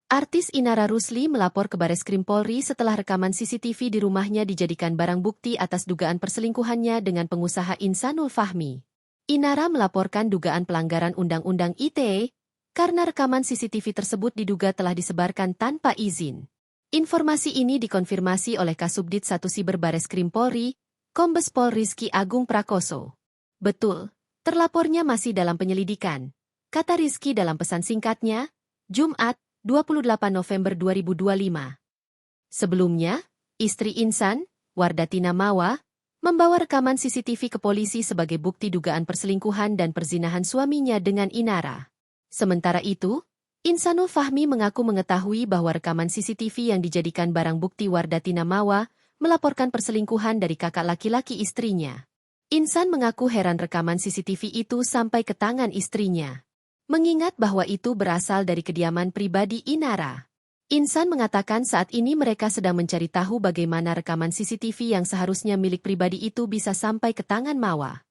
Artis Inara Rusli melapor ke Bareskrim Polri setelah rekaman CCTV di rumahnya dijadikan barang bukti atas dugaan perselingkuhannya dengan pengusaha Insanul Fahmi. Inara melaporkan dugaan pelanggaran Undang-Undang ITE karena rekaman CCTV tersebut diduga telah disebarkan tanpa izin. Informasi ini dikonfirmasi oleh Kasubdit 1 Siber Bareskrim Polri, Kombes Pol Rizky Agung Prakoso. Betul, terlapornya masih dalam penyelidikan, kata Rizky dalam pesan singkatnya, Jumat, 28 November 2025. Sebelumnya, istri Insan, Wardatina Mawa, membawa rekaman CCTV ke polisi sebagai bukti dugaan perselingkuhan dan perzinahan suaminya dengan Inara. Sementara itu, Insanul Fahmi mengaku mengetahui bahwa rekaman CCTV yang dijadikan barang bukti Wardatina Mawa melaporkan perselingkuhan dari kakak laki-laki istrinya. Insan mengaku heran rekaman CCTV itu sampai ke tangan istrinya, mengingat bahwa itu berasal dari kediaman pribadi Inara. Insan mengatakan saat ini mereka sedang mencari tahu bagaimana rekaman CCTV yang seharusnya milik pribadi itu bisa sampai ke tangan Mawa.